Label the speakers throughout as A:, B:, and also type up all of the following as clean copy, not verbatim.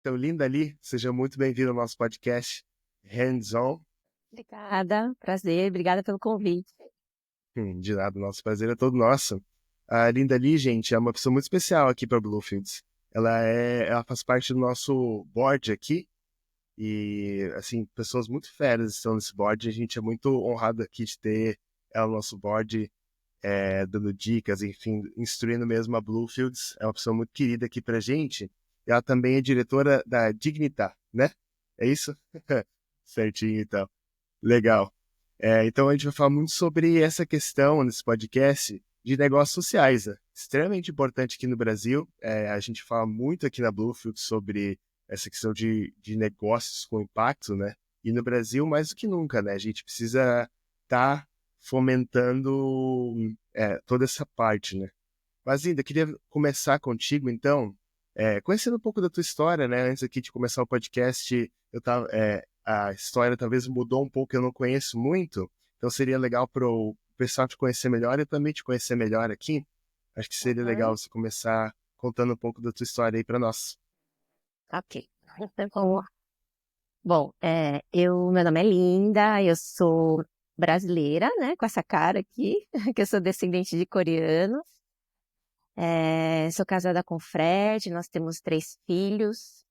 A: Então, Linda Ali, seja muito bem-vindo ao nosso podcast Hands On.
B: Obrigada, prazer, obrigada pelo convite.
A: De nada, nosso prazer é todo nosso. A Linda Ali, gente, é uma pessoa muito especial aqui para Bluefields. Ela faz parte do nosso board aqui e, assim, pessoas muito feras estão nesse board. A gente é muito honrado aqui de ter ela no nosso board, dando dicas, enfim, instruindo mesmo a Bluefields. É uma pessoa muito querida aqui pra gente. Ela também é diretora da Dignita, né? É isso? Certinho, então. Legal. Então a gente vai falar muito sobre essa questão nesse podcast de negócios sociais, né? Extremamente importante aqui no Brasil. A gente fala muito aqui na Bluefield sobre essa questão de negócios com impacto, né? E no Brasil, mais do que nunca, né? A gente precisa estar fomentando toda essa parte, né? Mas, Linda, queria começar contigo, então, conhecendo um pouco da tua história, né? Antes aqui de começar o podcast, a história talvez mudou um pouco, eu não conheço muito, então seria legal para o pessoal te conhecer melhor e também te conhecer melhor aqui. Acho que seria legal você começar contando um pouco da tua história aí para nós.
B: Ok. Então, bom, meu nome é Linda, eu sou brasileira, né, com essa cara aqui, que eu sou descendente de coreanos. Sou casada com o Fred, nós temos 3 filhos.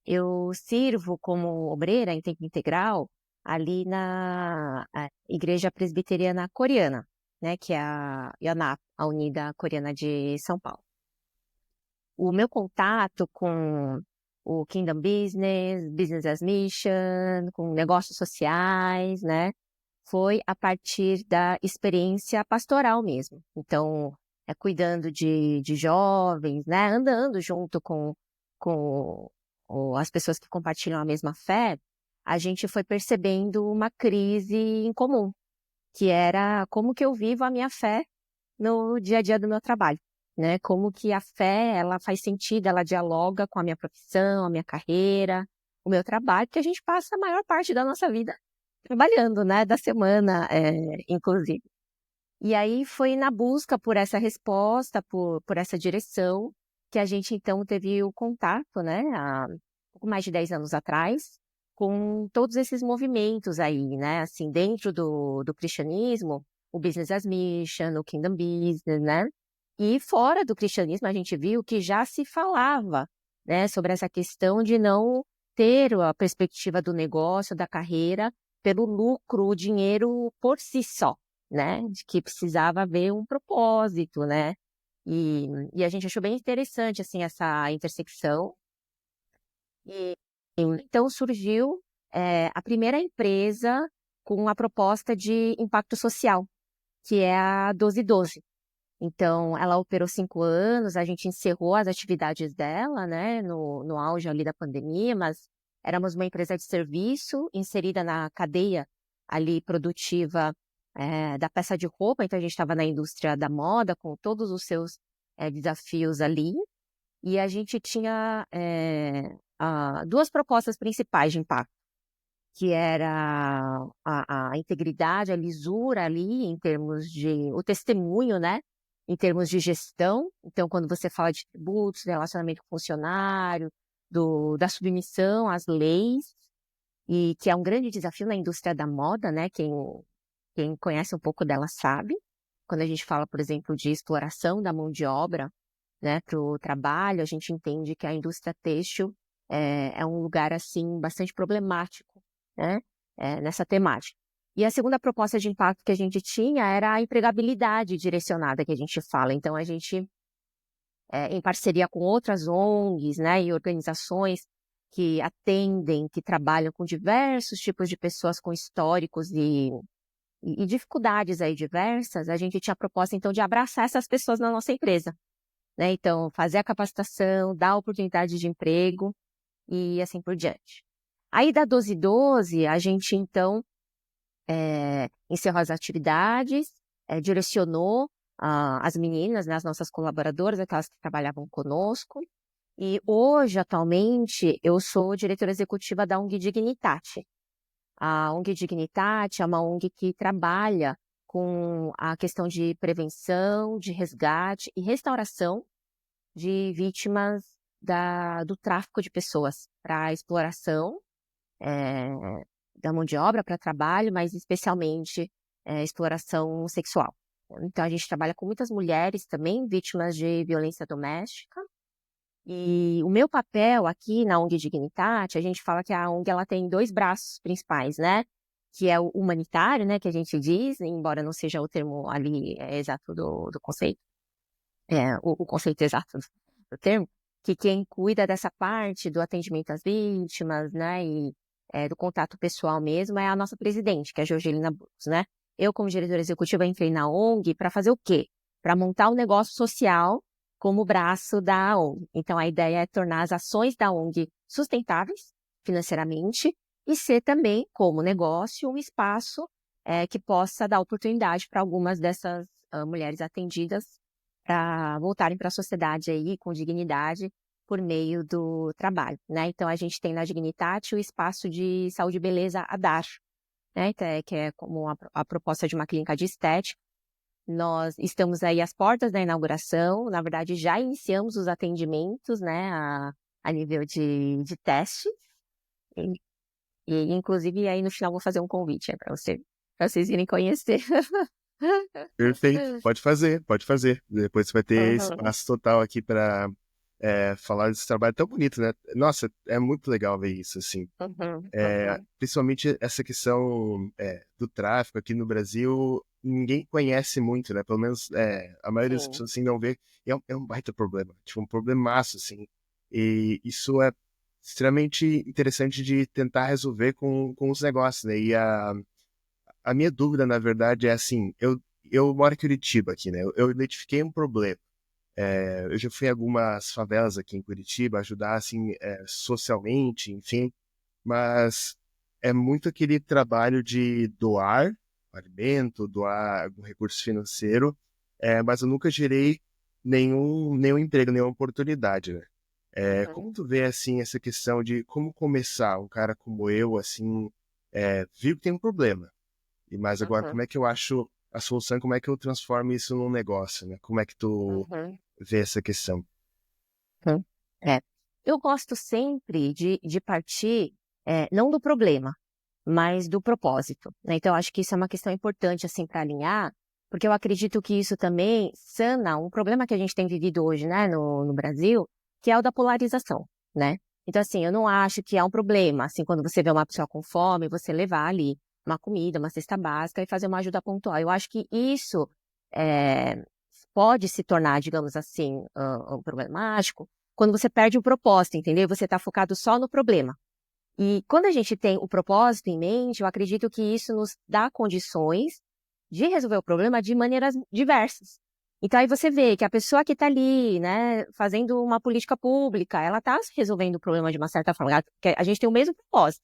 B: Eu sirvo como obreira em tempo integral ali na Igreja Presbiteriana Coreana, né, que é a Yonap, a Unida Coreana de São Paulo. O meu contato com o Kingdom Business, Business as Mission, com negócios sociais, né, foi a partir da experiência pastoral mesmo. Então, cuidando de jovens, né, andando junto com as pessoas que compartilham a mesma fé, a gente foi percebendo uma crise em comum, que era como que eu vivo a minha fé no dia a dia do meu trabalho, né? Como que a fé, ela faz sentido, ela dialoga com a minha profissão, a minha carreira, o meu trabalho, que a gente passa a maior parte da nossa vida trabalhando, né? Da semana, inclusive. E aí foi na busca por essa resposta, por essa direção, que a gente então teve o contato, né? Há pouco mais de 10 anos atrás, com todos esses movimentos aí, né? Assim, dentro do cristianismo, o Business as Mission, o Kingdom Business, né? E fora do cristianismo, a gente viu que já se falava, né, sobre essa questão de não ter a perspectiva do negócio, da carreira, pelo lucro, o dinheiro por si só, né? De que precisava haver um propósito, né? E a gente achou bem interessante, assim, essa intersecção. E então surgiu a primeira empresa com a proposta de impacto social, que é a 1212. Então, ela operou 5 anos, a gente encerrou as atividades dela, né, no auge ali da pandemia, mas éramos uma empresa de serviço inserida na cadeia ali produtiva da peça de roupa, então a gente estava na indústria da moda com todos os seus desafios ali, e a gente tinha 2 propostas principais de impacto, que era a integridade, a lisura ali, em termos de o testemunho, né? Em termos de gestão. Então, quando você fala de tributos, relacionamento com funcionário, da submissão às leis, e que é um grande desafio na indústria da moda, né? Quem conhece um pouco dela sabe. Quando a gente fala, por exemplo, de exploração da mão de obra, né, para o trabalho, a gente entende que a indústria têxtil é um lugar, assim, bastante problemático, né, nessa temática. E a segunda proposta de impacto que a gente tinha era a empregabilidade direcionada que a gente fala. Então, a gente, em parceria com outras ONGs, né, e organizações que atendem, que trabalham com diversos tipos de pessoas com históricos e dificuldades aí diversas, a gente tinha a proposta, então, de abraçar essas pessoas na nossa empresa, né? Então, fazer a capacitação, dar oportunidade de emprego e assim por diante. Aí, da 1212, a gente, então, encerrou as atividades, direcionou as meninas, né, as nossas colaboradoras, aquelas que trabalhavam conosco. E hoje, atualmente, eu sou diretora executiva da ONG Dignitate. A ONG Dignitate é uma ONG que trabalha com a questão de prevenção, de resgate e restauração de vítimas do tráfico de pessoas para exploração é, da mão de obra, para trabalho, mas especialmente exploração sexual. Então, a gente trabalha com muitas mulheres também, vítimas de violência doméstica. E o meu papel aqui na ONG Dignitate, a gente fala que a ONG ela tem 2 braços principais, né? Que é o humanitário, né? Que a gente diz, embora não seja o termo ali exato do conceito, o conceito exato do termo, que quem cuida dessa parte do atendimento às vítimas, né? E do contato pessoal mesmo é a nossa presidente, que é a Georgelina Burgos, né? Eu, como diretora executiva, entrei na ONG para fazer o quê? Para montar um negócio social como braço da ONG. Então, a ideia é tornar as ações da ONG sustentáveis financeiramente e ser também, como negócio, um espaço que possa dar oportunidade para algumas dessas mulheres atendidas para voltarem para a sociedade aí com dignidade por meio do trabalho, né? Então, a gente tem na Dignitate o espaço de saúde e beleza ADAR, né? Que é como a proposta de uma clínica de estética. Nós estamos aí às portas da inauguração, na verdade já iniciamos os atendimentos, né, a nível de teste, e inclusive aí no final vou fazer um convite para vocês irem conhecer.
A: Perfeito, pode fazer, pode fazer. Depois você vai ter
B: Uhum,
A: espaço total aqui para falar desse trabalho tão bonito, né? Nossa, é muito legal ver isso, assim.
B: uhum, uhum.
A: Principalmente essa questão do tráfico aqui no Brasil, ninguém conhece muito, né? Pelo menos a maioria das
B: Sim.
A: pessoas assim não vê. E é um baita problema, tipo um problemaço, assim. E isso é extremamente interessante de tentar resolver com os negócios, né? E a minha dúvida, na verdade, é assim, eu moro em Curitiba aqui, né? Eu identifiquei um problema. Eu já fui em algumas favelas aqui em Curitiba, ajudar, assim, socialmente, enfim, mas é muito aquele trabalho de doar alimento, doar algum recurso financeiro, mas eu nunca gerei nenhum emprego, nenhuma oportunidade, né? Como
B: Uhum,
A: tu vê, assim, essa questão de como começar, um cara como eu, assim, viu que tem um problema, mas agora
B: uhum,
A: como é que eu acho a solução, como é que eu transformo isso num negócio, né? Como é que tu
B: uhum,
A: vê essa questão?
B: uhum. É. Eu gosto sempre de partir, não do problema, mas do propósito, né? Então, eu acho que isso é uma questão importante, assim, para alinhar, porque eu acredito que isso também sana um problema que a gente tem vivido hoje, né, no Brasil, que é o da polarização, né? Então, assim, eu não acho que é um problema, assim, quando você vê uma pessoa com fome, você levar ali uma comida, uma cesta básica e fazer uma ajuda pontual. Eu acho que isso é, pode se tornar, digamos assim, um problemático quando você perde o propósito, entendeu? Você está focado só no problema. E quando a gente tem o propósito em mente, eu acredito que isso nos dá condições de resolver o problema de maneiras diversas. Então aí você vê que a pessoa que está ali, né, fazendo uma política pública, ela está resolvendo o problema de uma certa forma, porque a gente tem o mesmo propósito,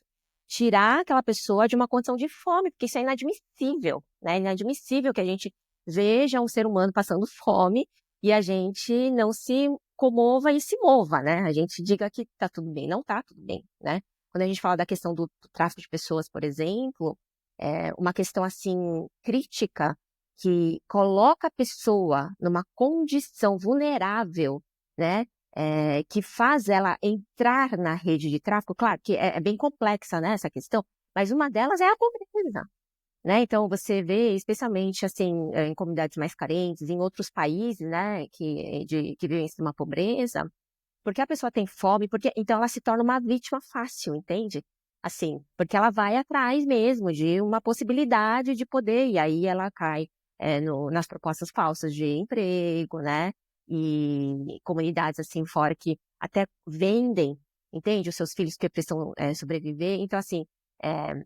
B: tirar aquela pessoa de uma condição de fome, porque isso é inadmissível, né? É inadmissível que a gente veja um ser humano passando fome e a gente não se comova e se mova, né? A gente diga que está tudo bem, não está tudo bem, né? Quando a gente fala da questão do tráfico de pessoas, por exemplo, é uma questão assim crítica que coloca a pessoa numa condição vulnerável, né? Que faz ela entrar na rede de tráfico. Claro que é bem complexa, né, essa questão, mas uma delas é a pobreza, né? Então você vê, especialmente assim, em comunidades mais carentes, em outros países, né, que vivem em uma pobreza, porque a pessoa tem fome, porque então ela se torna uma vítima fácil, entende? Assim, porque ela vai atrás mesmo de uma possibilidade de poder, e aí ela cai nas propostas falsas de emprego, né? E comunidades assim fora que até vendem, entende? Os seus filhos que precisam sobreviver. Então, assim,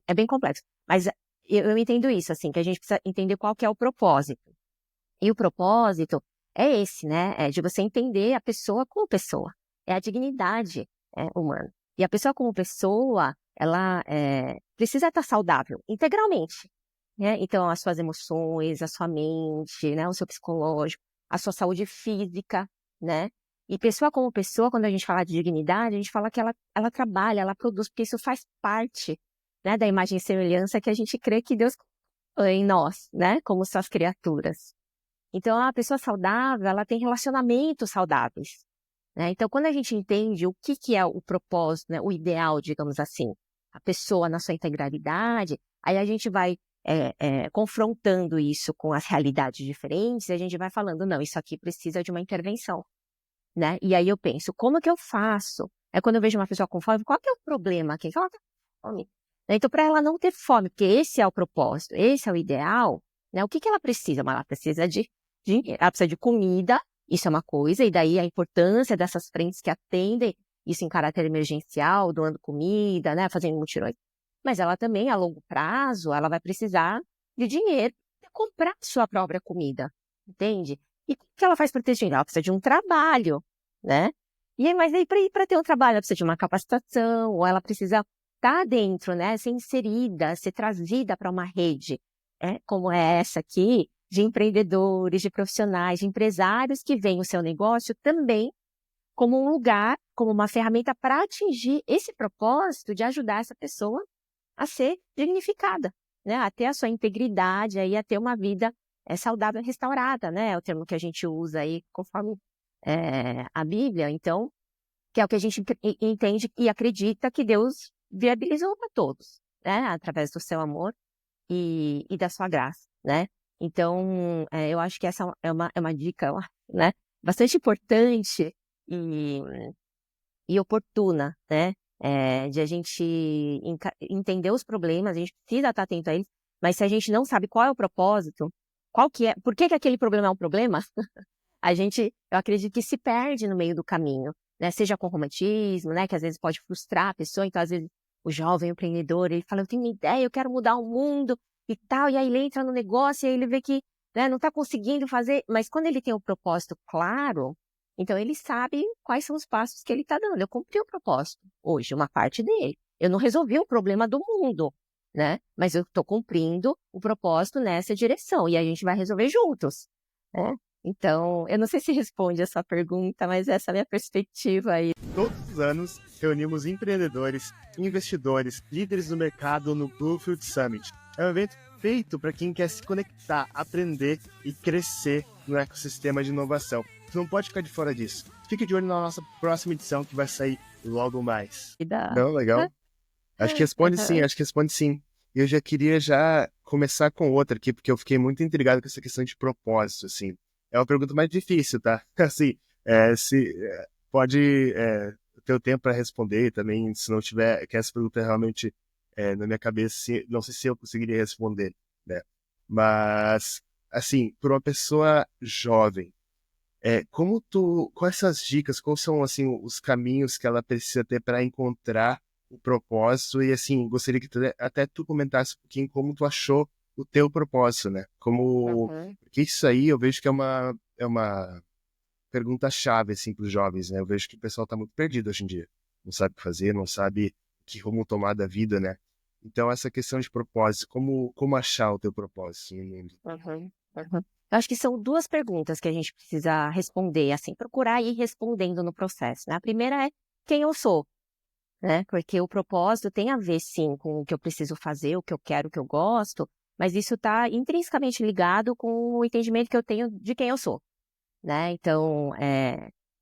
B: é bem complexo. Mas eu entendo isso, assim, que a gente precisa entender qual que é o propósito. E o propósito é esse, né? É de você entender a pessoa como pessoa. É a dignidade humana. E a pessoa como pessoa, ela precisa estar saudável integralmente, né? Então, as suas emoções, a sua mente, né? O seu psicológico, a sua saúde física, né? E pessoa como pessoa, quando a gente fala de dignidade, a gente fala que ela trabalha, ela produz, porque isso faz parte. né, da imagem e semelhança que a gente crê que Deus colocou em nós, né, como suas criaturas. Então, a pessoa saudável, ela tem relacionamentos saudáveis, né? Então, quando a gente entende o que é o propósito, né, o ideal, digamos assim, a pessoa na sua integralidade, aí a gente vai confrontando isso com as realidades diferentes e a gente vai falando, não, isso aqui precisa de uma intervenção, né? E aí eu penso, como que eu faço? É quando eu vejo uma pessoa com fome, qual que é o problema aqui? Que ela tá com fome. Então, para ela não ter fome, porque esse é o propósito, esse é o ideal, né? O que ela precisa? Ela precisa de dinheiro, ela precisa de comida, isso é uma coisa, e daí a importância dessas frentes que atendem isso em caráter emergencial, doando comida, né? Fazendo mutirões. Mas ela também, a longo prazo, ela vai precisar de dinheiro para comprar sua própria comida, entende? E o que ela faz para ter dinheiro? Ela precisa de um trabalho, né? E aí, mas aí, para ter um trabalho, ela precisa de uma capacitação, ou ela precisa estar dentro, né? Ser inserida, ser trazida para uma rede, como é essa aqui, de empreendedores, de profissionais, de empresários que veem o seu negócio também como um lugar, como uma ferramenta para atingir esse propósito de ajudar essa pessoa a ser dignificada, né? A ter a sua integridade, aí, a ter uma vida saudável e restaurada, né? É o termo que a gente usa aí conforme a Bíblia, então, que é o que a gente entende e acredita que Deus viabilizou para todos, né? Através do seu amor e da sua graça, né? Então, eu acho que essa é uma dica, né? Bastante importante e oportuna, né? De a gente entender os problemas, a gente precisa estar atento a eles, mas se a gente não sabe qual é o propósito, por que aquele problema é um problema, eu acredito que se perde no meio do caminho, né? Seja com romantismo, né? Que às vezes pode frustrar a pessoa, então às vezes o jovem empreendedor, ele fala, eu tenho uma ideia, eu quero mudar o mundo e tal, e aí ele entra no negócio e aí ele vê que, né, não está conseguindo fazer, mas quando ele tem o propósito claro, então ele sabe quais são os passos que ele está dando. Eu cumpri o propósito hoje, uma parte dele. Eu não resolvi o problema do mundo, né? Mas eu estou cumprindo o propósito nessa direção e a gente vai resolver juntos, né? Então, eu não sei se responde essa pergunta, mas essa é a minha perspectiva aí.
A: Todos os anos, reunimos empreendedores, investidores, líderes do mercado no Bluefield Summit. É um evento feito para quem quer se conectar, aprender e crescer no ecossistema de inovação. Você não pode ficar de fora disso. Fique de olho na nossa próxima edição, que vai sair logo mais. Não, legal? Acho que responde sim. Eu já queria começar com outra aqui, porque eu fiquei muito intrigado com essa questão de propósito, assim. É uma pergunta mais difícil, tá? Assim, pode ter o tempo para responder também, se não tiver, que essa pergunta realmente na minha cabeça, não sei se eu conseguiria responder, né? Mas, assim, para uma pessoa jovem, quais são as dicas, quais são, assim, os caminhos que ela precisa ter para encontrar o propósito? E, assim, gostaria que até tu comentasse um pouquinho como tu achou o teu propósito, né? Porque isso aí eu vejo que é uma pergunta-chave, assim, para os jovens, né? Eu vejo que o pessoal está muito perdido hoje em dia. Não sabe o que fazer, não sabe que rumo tomar da vida, né? Então, essa questão de propósito, como achar o teu propósito no mundo?
B: Eu acho que são duas perguntas que a gente precisa responder, assim, procurar ir respondendo no processo, né? A primeira é quem eu sou, né? Porque o propósito tem a ver, sim, com o que eu preciso fazer, o que eu quero, o que eu gosto, mas isso está intrinsecamente ligado com o entendimento que eu tenho de quem eu sou, né? Então,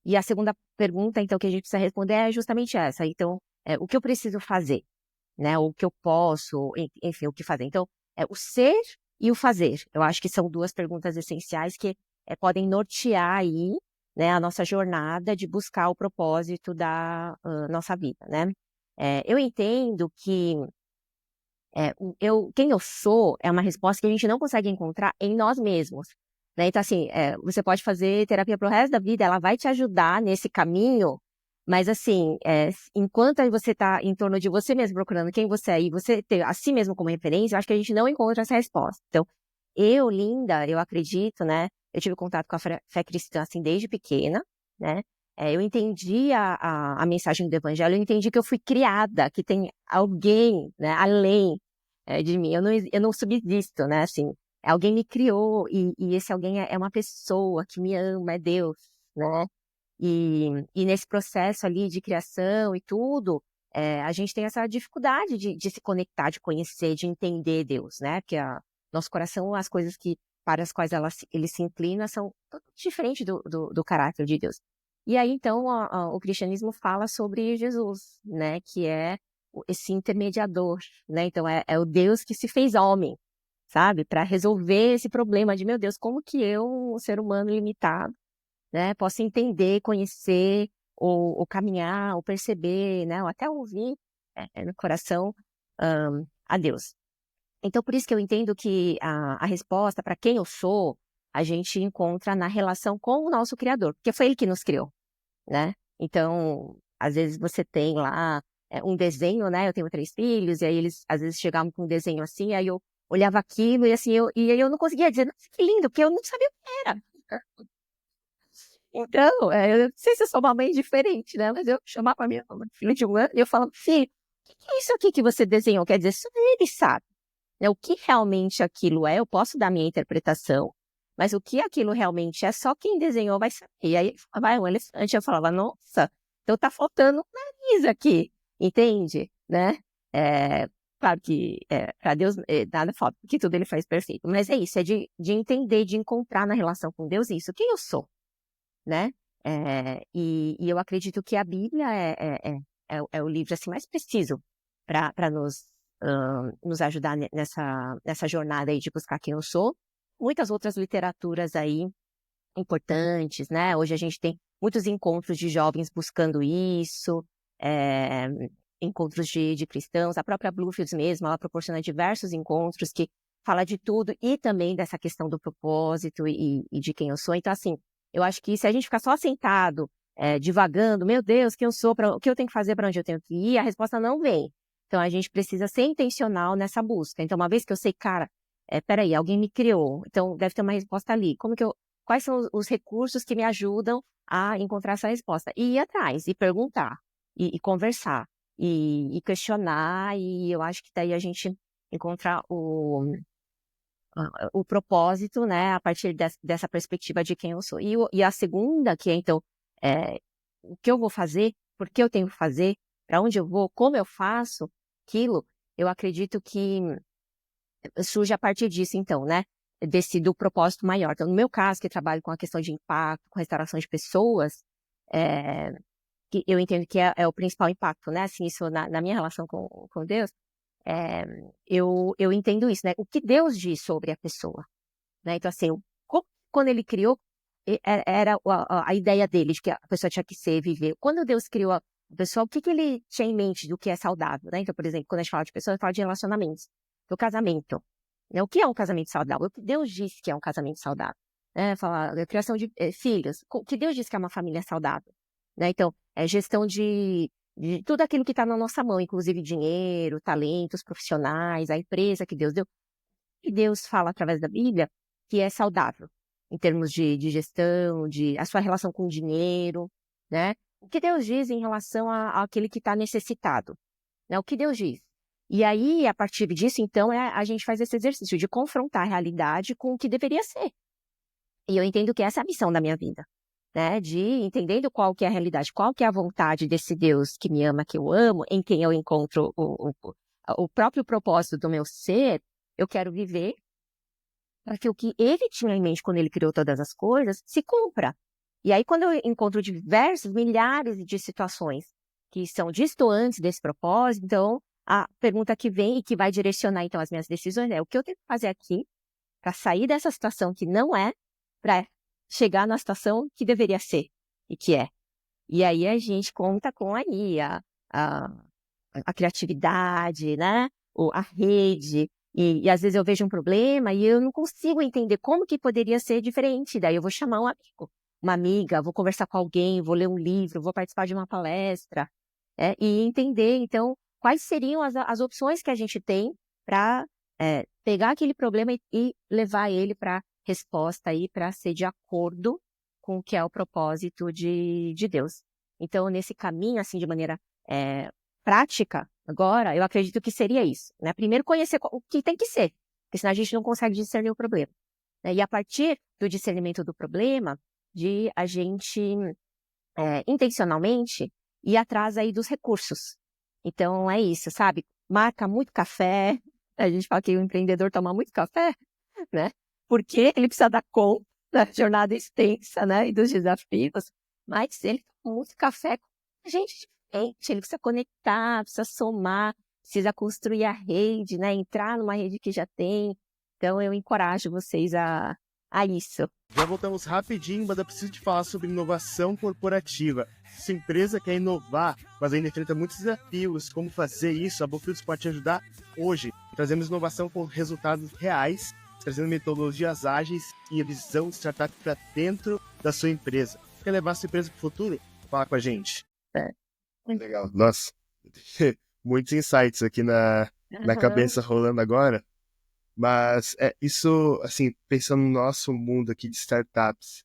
B: e a segunda pergunta, então, que a gente precisa responder é justamente essa. Então, o que eu preciso fazer, né? O que eu posso, enfim, o que fazer. Então, o ser e o fazer. Eu acho que são duas perguntas essenciais que podem nortear aí, né, a nossa jornada de buscar o propósito da nossa vida, né? Eu entendo que quem eu sou é uma resposta que a gente não consegue encontrar em nós mesmos, né? Então, assim, você pode fazer terapia pro resto da vida, ela vai te ajudar nesse caminho, mas, assim, enquanto você está em torno de você mesmo, procurando quem você é e você ter a si mesmo como referência, eu acho que a gente não encontra essa resposta. Então, Linda, eu acredito, né? Eu tive contato com a fé cristã, assim, desde pequena, né? Eu entendi a mensagem do evangelho, eu entendi que eu fui criada, que tem alguém, né, além de mim. Eu não subsisto, né? Assim, alguém me criou e esse alguém é uma pessoa que me ama, é Deus, né? E nesse processo ali de criação e tudo, a gente tem essa dificuldade de se conectar, de conhecer, de entender Deus, né? Porque nosso coração, as coisas para as quais ele se inclina são totalmente diferentes do caráter de Deus. E aí, então, o cristianismo fala sobre Jesus, né? Que é esse intermediador, né? Então, é o Deus que se fez homem, sabe? Para resolver esse problema de, meu Deus, como que eu, um ser humano limitado, né? Posso entender, conhecer, ou caminhar, ou perceber, né? Ou até ouvir no coração a Deus. Então, por isso que eu entendo que a resposta para quem eu sou, a gente encontra na relação com o nosso Criador, porque foi Ele que nos criou, né? Então, às vezes você tem lá um desenho, né? Eu tenho 3 filhos, e aí eles às vezes chegavam com um desenho assim, aí eu olhava aquilo e assim, e aí eu não conseguia dizer, nossa, que lindo, porque eu não sabia o que era. Então, eu não sei se eu sou uma mãe diferente, né? Mas eu chamava a minha filha de 1 ano e eu falava, filho, o que é isso aqui que você desenhou? Quer dizer, só ele sabe. Né? O que realmente aquilo eu posso dar minha interpretação, mas o que aquilo realmente é, só quem desenhou vai saber. E aí, vai um elefante, eu falava, nossa, então tá faltando um nariz aqui, entende? Né? Claro que para Deus nada falta, porque tudo ele faz perfeito. Mas é isso, é de entender, de encontrar na relação com Deus isso, quem eu sou, né? E eu acredito que a Bíblia é o livro assim, mais preciso para nos ajudar nessa jornada aí de buscar quem eu sou. Muitas outras literaturas aí importantes, né? Hoje a gente tem muitos encontros de jovens buscando isso, encontros de cristãos. A própria Bluefields mesmo, ela proporciona diversos encontros que fala de tudo e também dessa questão do propósito e de quem eu sou. Então, assim, eu acho que se a gente ficar só sentado, divagando, meu Deus, quem eu sou, o que eu tenho que fazer, para onde eu tenho que ir, a resposta não vem. Então, a gente precisa ser intencional nessa busca. Então, uma vez que eu sei, cara, peraí, alguém me criou, então deve ter uma resposta ali. Quais são os recursos que me ajudam a encontrar essa resposta? E ir atrás, e perguntar, e conversar, e questionar, e eu acho que daí a gente encontrar o propósito, né, a partir dessa perspectiva de quem eu sou. E a segunda, que é, então, o que eu vou fazer, por que eu tenho que fazer, para onde eu vou, como eu faço aquilo, eu acredito que surge a partir disso, então, né, do propósito maior. Então, no meu caso, que trabalho com a questão de impacto, com restauração de pessoas, que eu entendo que é o principal impacto, né, assim, isso na minha relação com Deus, eu entendo isso, né? O que Deus diz sobre a pessoa, né? Então, assim, quando ele criou, era a ideia dele, de que a pessoa tinha que ser, viver. Quando Deus criou a pessoa, o que ele tinha em mente do que é saudável, né? Então, por exemplo, quando a gente fala de pessoas, a gente fala de relacionamentos, do casamento, né? O que é um casamento saudável? O que Deus diz que é um casamento saudável, né? Falar da criação de filhos, o que Deus diz que é uma família saudável, né? Então, gestão de tudo aquilo que está na nossa mão, inclusive dinheiro, talentos profissionais, a empresa que Deus deu. E Deus fala através da Bíblia que é saudável, em termos de gestão, a sua relação com o dinheiro, né? O que Deus diz em relação àquele que está necessitado, né? O que Deus diz. E aí, a partir disso, então, a gente faz esse exercício de confrontar a realidade com o que deveria ser. E eu entendo que essa é a missão da minha vida. Né, de entendendo qual que é a realidade, qual que é a vontade desse Deus que me ama, que eu amo, em quem eu encontro o próprio propósito do meu ser, eu quero viver para que o que ele tinha em mente quando ele criou todas as coisas se cumpra. E aí, quando eu encontro milhares de situações que são distantes desse propósito, então, a pergunta que vem e que vai direcionar, então, as minhas decisões é o que eu tenho que fazer aqui para sair dessa situação que não é, para chegar na situação que deveria ser e que é. E aí a gente conta com aí a criatividade, né? A rede. E às vezes eu vejo um problema e eu não consigo entender como que poderia ser diferente. Daí eu vou chamar um amigo, uma amiga, vou conversar com alguém, vou ler um livro, vou participar de uma palestra, e entender, então, quais seriam as opções que a gente tem para pegar aquele problema e levar ele para resposta aí para ser de acordo com o que é o propósito de Deus. Então, nesse caminho, assim, de maneira prática, agora, eu acredito que seria isso, né? Primeiro, conhecer o que tem que ser, porque senão a gente não consegue discernir o problema, né? E a partir do discernimento do problema, de a gente intencionalmente ir atrás aí dos recursos. Então é isso, sabe? Marca muito café. A gente fala que o empreendedor toma muito café, né? Porque ele precisa dar conta da jornada extensa, né? E dos desafios. Mas ele toma muito café com gente diferente. Ele precisa conectar, precisa somar, precisa construir a rede, né? Entrar numa rede que já tem. Então eu encorajo vocês a isso.
A: Já voltamos rapidinho, mas eu preciso te falar sobre inovação corporativa. Se sua empresa quer inovar, mas ainda enfrenta muitos desafios, como fazer isso, a Bluefields pode te ajudar hoje. Trazemos inovação com resultados reais, trazendo metodologias ágeis e a visão de startup para dentro da sua empresa. Quer levar a sua empresa para o futuro? Fala com a gente. Legal. Nossa, muitos insights aqui na cabeça rolando agora. Mas isso, assim, pensando no nosso mundo aqui de startups,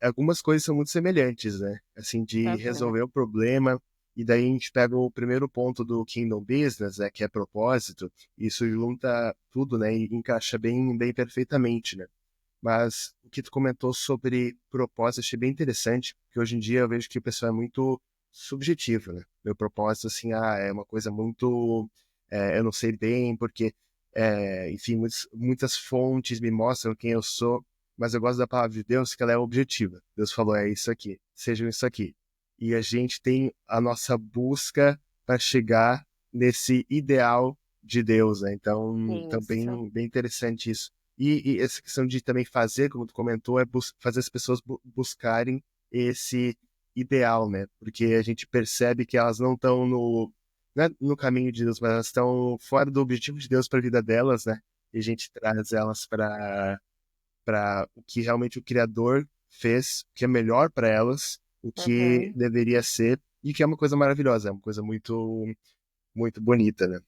A: algumas coisas são muito semelhantes, né? Assim, de resolver o problema, e daí a gente pega o primeiro ponto do Kingdom Business, né, que é propósito, e isso junta tudo, né, e encaixa bem, bem perfeitamente, né? Mas o que tu comentou sobre propósito, achei bem interessante, porque hoje em dia eu vejo que o pessoal é muito subjetivo, né? Meu propósito, assim, é uma coisa muito... eu não sei bem, porque... enfim, muitas fontes me mostram quem eu sou, mas eu gosto da palavra de Deus, que ela é objetiva. Deus falou, é isso aqui, sejam isso aqui. E a gente tem a nossa busca para chegar nesse ideal de Deus, né? Então,
B: Isso.
A: bem interessante isso. E essa questão de também fazer, como tu comentou, é fazer as pessoas buscarem esse ideal, né? Porque a gente percebe que elas não estão não é no caminho de Deus, mas elas estão fora do objetivo de Deus para a vida delas, né? E a gente traz elas para o que realmente o Criador fez, o que é melhor para elas, o que deveria ser, e que é uma coisa maravilhosa, é uma coisa muito, muito bonita, né?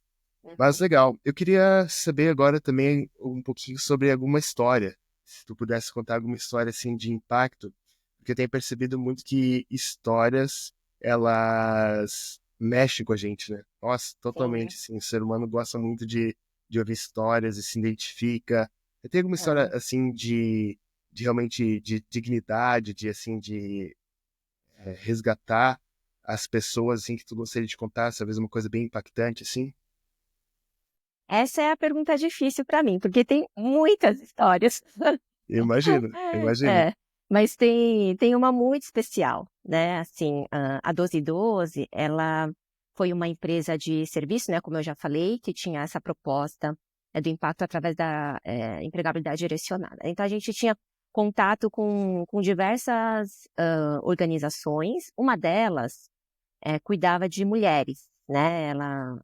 A: Mas legal, eu queria saber agora também um pouquinho sobre alguma história. Se tu pudesse contar alguma história assim de impacto, porque eu tenho percebido muito que histórias, elas mexem com a gente, né? Nossa, totalmente,
B: Sim.
A: assim, o ser humano gosta muito de ouvir histórias e se identifica. Tem alguma história, assim, de realmente de dignidade, de, assim, de resgatar as pessoas, assim, que tu gostaria de contar, talvez uma coisa bem impactante, assim?
B: Essa é a pergunta difícil para mim, porque tem muitas histórias.
A: Imagino.
B: É, mas tem uma muito especial, né? Assim, a 1212, ela foi uma empresa de serviço, né? Como eu já falei, que tinha essa proposta do impacto através da empregabilidade direcionada. Então, a gente tinha contato com diversas organizações. Uma delas cuidava de mulheres, né? Ela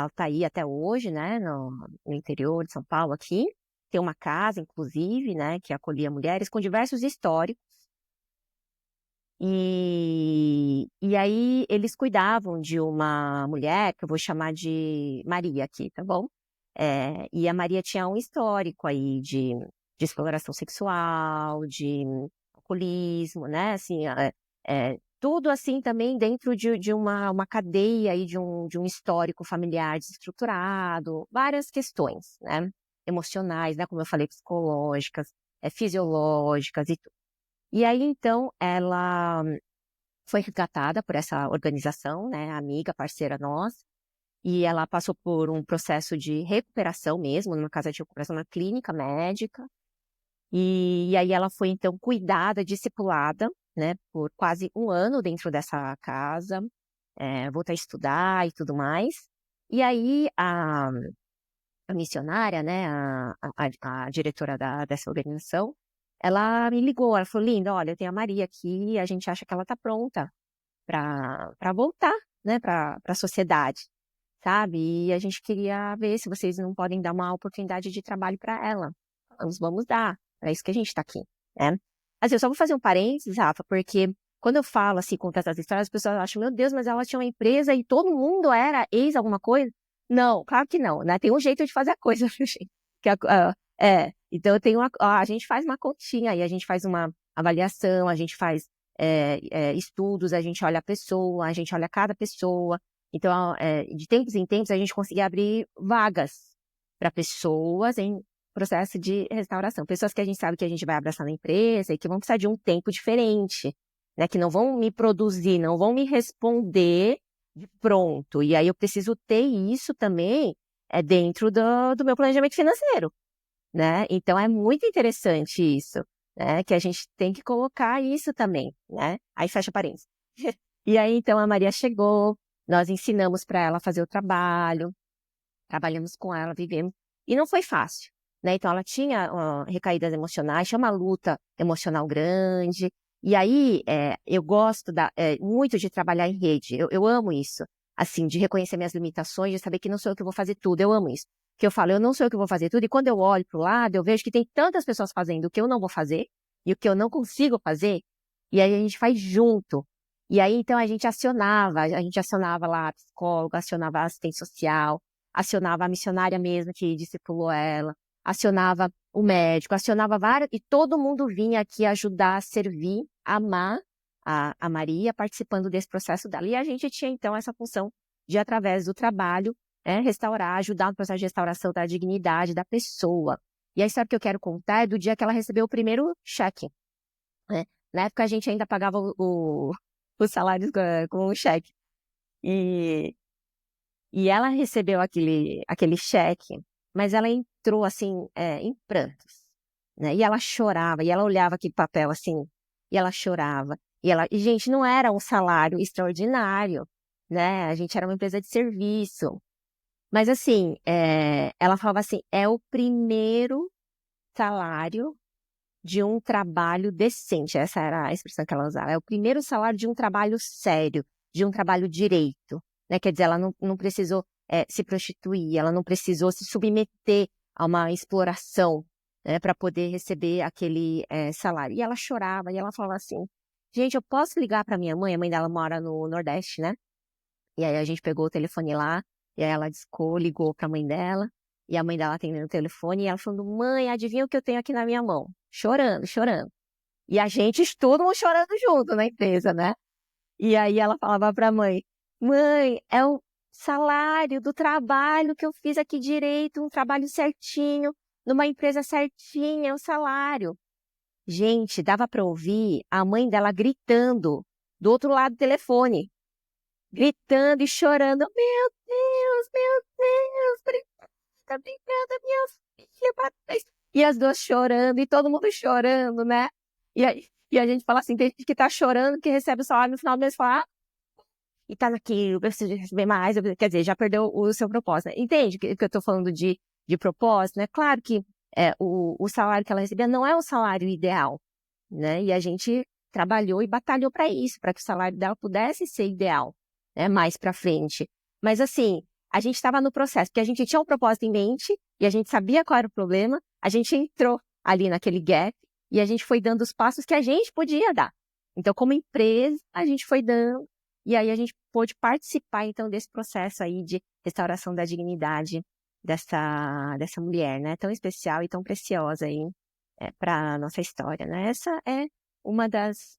B: está aí até hoje, né? No interior de São Paulo, aqui. Tem uma casa, inclusive, né? Que acolhia mulheres com diversos históricos. E aí eles cuidavam de uma mulher, que eu vou chamar de Maria aqui, tá bom? E a Maria tinha um histórico aí de exploração sexual, de alcoolismo, né? Assim, tudo assim também dentro de uma cadeia aí de um histórico familiar desestruturado, várias questões, né? Emocionais, né? Como eu falei, psicológicas, fisiológicas e tudo. E aí, então, ela foi resgatada por essa organização, né? Amiga, parceira nossa, e ela passou por um processo de recuperação mesmo, numa casa de recuperação, na clínica médica, e aí ela foi, então, cuidada, discipulada, né, por quase um ano dentro dessa casa, voltar a estudar e tudo mais. E aí a missionária, né, a diretora dessa organização, ela me ligou, ela falou, Linda, olha, eu tenho a Maria aqui, a gente acha que ela está pronta para voltar, né, para a sociedade, sabe? E a gente queria ver se vocês não podem dar uma oportunidade de trabalho para ela. Vamos dar. É isso que a gente está aqui, né? Assim, eu só vou fazer um parênteses, Rafa, porque quando eu falo assim, conto essas histórias, as pessoas acham, meu Deus, mas ela tinha uma empresa e todo mundo era ex alguma coisa? Não, claro que não, né? Tem um jeito de fazer a coisa, gente. Então eu tenho a gente faz uma continha aí, a gente faz uma avaliação, a gente faz estudos, a gente olha a pessoa, a gente olha cada pessoa. Então, de tempos em tempos, a gente conseguia abrir vagas para pessoas em processo de restauração. Pessoas que a gente sabe que a gente vai abraçar na empresa e que vão precisar de um tempo diferente, né? Que não vão me produzir, não vão me responder de pronto. E aí eu preciso ter isso também dentro do meu planejamento financeiro, né? Então é muito interessante isso, né? Que a gente tem que colocar isso também, né? Aí fecha parênteses. E aí então a Maria chegou, nós ensinamos para ela fazer o trabalho, trabalhamos com ela, vivemos, e não foi fácil, né? Então ela tinha recaídas emocionais, tinha uma luta emocional grande, e aí eu gosto muito de trabalhar em rede, eu amo isso, assim, de reconhecer minhas limitações, de saber que não sou eu que vou fazer tudo, eu amo isso. Que eu falo, eu não sou eu que vou fazer tudo, e quando eu olho para o lado, eu vejo que tem tantas pessoas fazendo o que eu não vou fazer, e o que eu não consigo fazer, e aí a gente faz junto. E aí, então, a gente acionava lá a psicóloga, acionava a assistente social, acionava a missionária mesmo que discipulou ela, acionava o médico, acionava várias, e todo mundo vinha aqui ajudar, servir, amar a Maria, participando desse processo dela. E a gente tinha, então, essa função de, através do trabalho, restaurar, ajudar no processo de restauração da dignidade da pessoa. E a história que eu quero contar é do dia que ela recebeu o primeiro cheque, né? Na época, a gente ainda pagava os salários com o cheque. E e ela recebeu aquele cheque, mas ela entrou, assim, em prantos, né? E ela chorava, e ela olhava aquele papel, assim, e ela chorava. E, gente, não era um salário extraordinário, né? A gente era uma empresa de serviço. Mas, assim, ela falava assim, é o primeiro salário de um trabalho decente. Essa era a expressão que ela usava. É o primeiro salário de um trabalho sério, de um trabalho direito, né? Quer dizer, ela não precisou se prostituir, ela não precisou se submeter a uma exploração, né, para poder receber aquele salário. E ela chorava, e ela falava assim, gente, eu posso ligar para minha mãe? A mãe dela mora no Nordeste, né? E aí a gente pegou o telefone lá, e aí ela discou, ligou para a mãe dela, e a mãe dela atendendo o telefone, e ela falando, mãe, adivinha o que eu tenho aqui na minha mão? Chorando, chorando. E a gente, todo mundo chorando junto na empresa, né? E aí ela falava para a mãe, mãe, é o salário do trabalho que eu fiz aqui direito, um trabalho certinho, numa empresa certinha, é o salário. Gente, dava para ouvir a mãe dela gritando do outro lado do telefone, gritando e chorando, meu Deus, obrigada, minha filha, parabéns. E as duas chorando, e todo mundo chorando, né? E a gente fala assim, tem gente que tá chorando, que recebe o salário no final do mês e fala, e tá naquilo, eu preciso receber mais, quer dizer, já perdeu o seu propósito, né? Entende que eu tô falando de propósito, né? Claro que o salário que ela recebia não é o salário ideal, né? E a gente trabalhou e batalhou para isso, para que o salário dela pudesse ser ideal, né? Mais para frente. Mas assim, a gente estava no processo, porque a gente tinha um propósito em mente e a gente sabia qual era o problema, a gente entrou ali naquele gap e a gente foi dando os passos que a gente podia dar. Então, como empresa, a gente foi dando, e aí a gente pôde participar, então, desse processo aí de restauração da dignidade dessa mulher, né? Tão especial e tão preciosa aí para a nossa história, né? Essa é uma das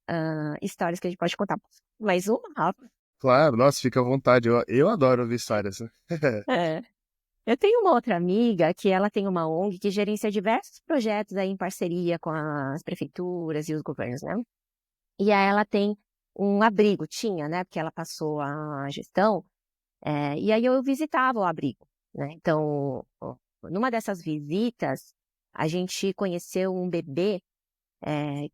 B: histórias que a gente pode contar. Mais uma, Rafa?
A: Claro, nossa, fica à vontade. Eu adoro ouvir histórias, né?
B: É. Eu tenho uma outra amiga que ela tem uma ONG que gerencia diversos projetos aí em parceria com as prefeituras e os governos, né? E aí ela tem um abrigo, tinha, né? Porque ela passou a gestão, e aí eu visitava o abrigo, né? Então, numa dessas visitas, a gente conheceu um bebê